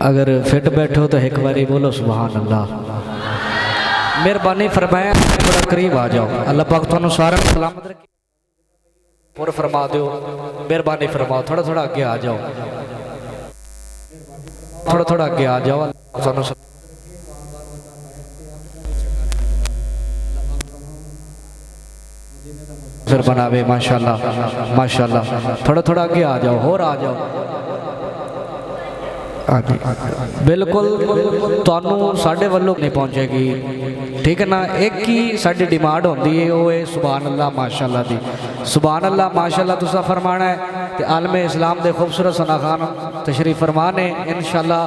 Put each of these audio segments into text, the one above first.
अगर फिट बैठो तो एक बारी बोलो सुभान अल्लाह। मेहरबानी फरमाया थोड़ा करीब आ जाओ। अल्लाह पाक तुहानू सारा सलामत रखे और फरमा दो। मेहरबानी फरमाओ थोड़ा थोड़ा आगे आ जाओ, थोड़ा थोड़ा आगे आ जाओ। फिर बनावे माशाल्लाह माशाल्लाह। थोड़ा थोड़ा आगे आ जाओ और आ जाओ। बिल्कुल तुहानू साढ़े वालों नहीं पहुँचेगी, ठीक है ना। एक ही साड़ी डिमांड होती है, वो है सुभान अल्लाह माशाल्लाह दी। सुभान अल्लाह माशाल्लाह तुसा फरमाना है तो आलम इस्लाम के खूबसूरत सना खान तशरीफ फरमा ने इंशाल्लाह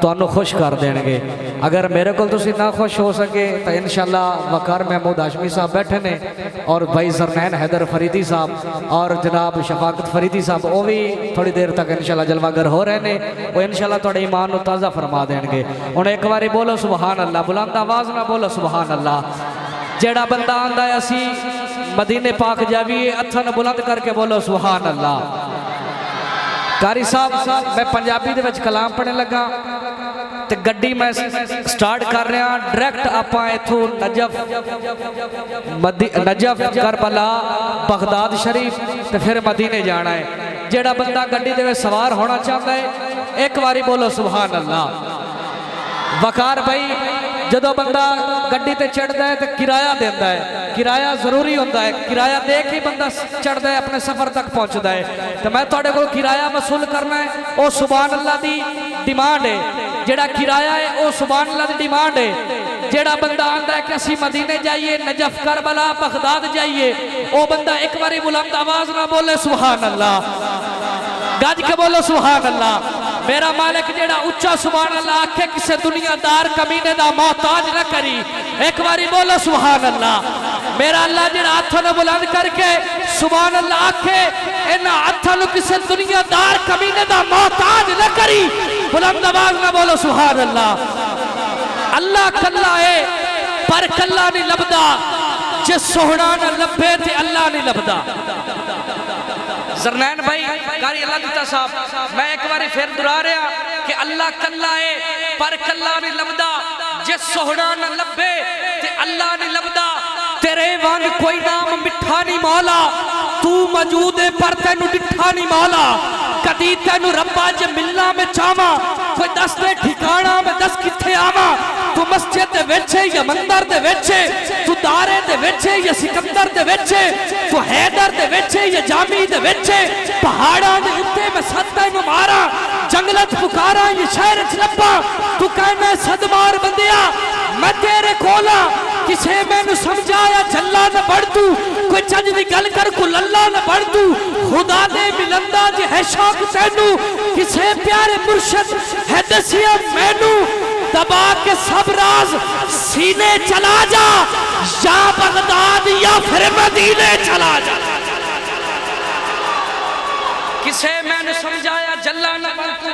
तुहानू खुश कर देंगे। अगर मेरे को तुसी ना खुश हो सके तो इंशाल्लाह वकार महमूद हाशमी साहब बैठे ने और भाई जरनैन हैदर फरीदी साहब और जनाब शफाकत फरीदी साहब, वो भी थोड़ी देर तक इंशाल्लाह जलवागर हो रहे हैं। वो इंशाल्लाह थोड़े ईमान को ताज़ा फरमा देंगे। हुण एक बारी बोलो सुभान अल्लाह, बुलंद आवाज़ ना बोलो सुभान अल्लाह। जेड़ा बंदा आंदा है असी मदीने पाक जाविए, हत्थां नूं बुलंद करके बोलो सुभान अल्लाह। कारी साहब मैं पंजाबी दे विच कलाम पढ़ने लगा तो गड्डी मैं स्टार्ट कर रहा डायरैक्ट आपां इथों नजफ करबला बगदाद शरीफ तो फिर मदीने जाना है। जेड़ा बंदा गड्डी दे विच सवार होना चाहता है एक बारी बोलो सुभान अल्लाह। वकार भाई जदों बंदा गड्डी ते चढ़ता है तो किराया देता है, किराया जरूरी होता है, किराया दे के बंदा चढ़ता है अपने सफर तक पहुँचता है। तो मैं तुहाडे कोल किराया वसूल करना है, वो सुभान अल्लाह दी डिमांड है। जेड़ा किराया है वो सुभान अल्लाह दी डिमांड है। जेड़ा बंदा आंदा है कि असी मदीने जाइए, नजफ करबला बगदाद जाइए, वो बंदा एक बारी बुलंद आवाज ना बोले सुभान अल्लाह, गज के बोलो सुभान अल्लाह। मेरा मालिक जेड़ा उच्चा सुभान अल्लाह आखे किसे दुनियादार कमीने दा मोहताज न करी, एक बारी बोलो सुभान अल्लाह। मेरा अल्लाह जेड़ा हाथों ने बुलंद करके सुभान अल्लाह आखे इन्हां हाथों नूं किसे दुनियादार कमीने दा मोहताज न करी, बुलंद आवाज ना बोलो सुभान अल्लाह। अल्लाह कल्ला है पर कल्ला नहीं लभदा, जे सोहना न लभे ते अल्लाह नहीं लभदा। जरनैन भाई कारी अल्लाह दिता साहब मैं एक बार फिर दुरा रहा कि अल्लाह कल्ला है पर कल्ला नहीं लभदा, जे सोहना न लभे ते अल्लाह नहीं लभदा। तेरे वांग कोई नाम मिठा नहीं मौला, तू मौजूद है पर तेनू डिठा नहीं मौला। कदी तेनू रब्बा जे मिलना में चावा, कोई दस दे ठिकाना में दस किथे आवा। तू मस्जिद दे विच या मंदिर दे विच, तू दारे दे विच या सिकंदर दे विच, तू हैदर दे विच या जामी दे विच, पहाड़ां दे उत्ते मैं सत्ता नू मारा, जंगलत पुकारा ये शहर च लब्बा। तू कहना सदमार बंदिया मैं तेरे कोला, किसे मैनू समझाया जल्ला न बढ़ तू, कोई चज दी गल कर को लल्ला न बढ़ तू। खुदा दे मिलंदा जे है शौक तैनू, किसे प्यारे मुर्शद है दसिया मैनू। दबा के सब राज सीने चला जा, या बगदाद या फिर मदीने चला जा। किसे मैंने समझाया जल्ला न बढ़ तू,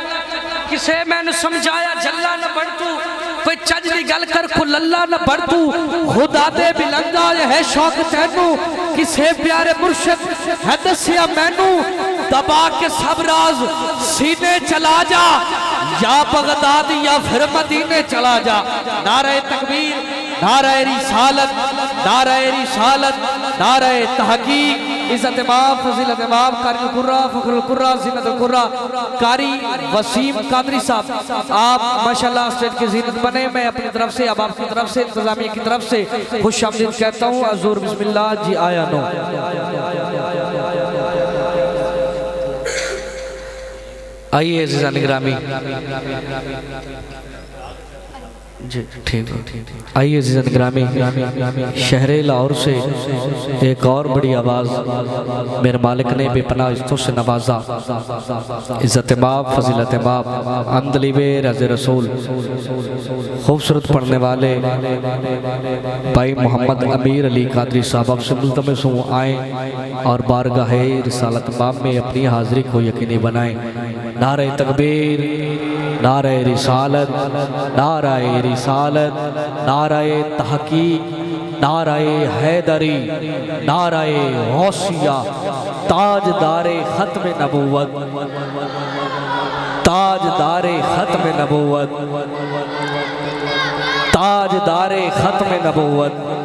किसे मैंने समझाया जल्ला न बढ़ तू, कोई चज दी गल कर को लल्ला न बढ़ तू। खुदा दे बिलंदा है शौक तैनू, किसे प्यारे मुर्शद है दसिया मैनू। दबा के सब राज सीने चला जा, या बगदाद या फिर मदीने चला जा। नारे तकबीर, नारे रिसालत, नारे रिसालत, नारे तहकीक। इज्जत माफ फजीलत माफ कारी कुर्रा फखरुल कुर्रा ज़ीनतुल कुर्रा कारी वसीम कादरी साहब, आप माशाल्लाह स्टेज की ज़ीनत बने। मैं अपनी तरफ से अब आपकी तरफ से इंतजामिया की तरफ से खुश आमदीद कहता हूँ। हज़ूर बिस्मिल्लाह जी आया नो। आइए अज़ीज़ान गिरामी जी, ठीक है। आइए अज़ीज़ान गिरामी, शहर लाहौर से एक और बड़ी आवाज़ मेरे मालिक ने बेपनाह इज़्ज़तों से नवाजा। इज़्ज़त बाप फजीलत बाप अंदलीबे रज़ रसूल खूबसूरत पढ़ने वाले भाई मोहम्मद अमीर अली कादरी साहब आपसे मुल्तमस हूँ आएँ और बारगाह रिसालत बाप में अपनी हाज़िरी को यकीनी बनाएँ। नारे तकबीर, नारे रिसालत, नारे रिसालत, नारे तहकीक, नारे हैदरी, नारे गौसिया, ताजदारे खत्म नबूवत, ताजदारे खत्म नबूवत, ताजदारे खत्म नबूवत।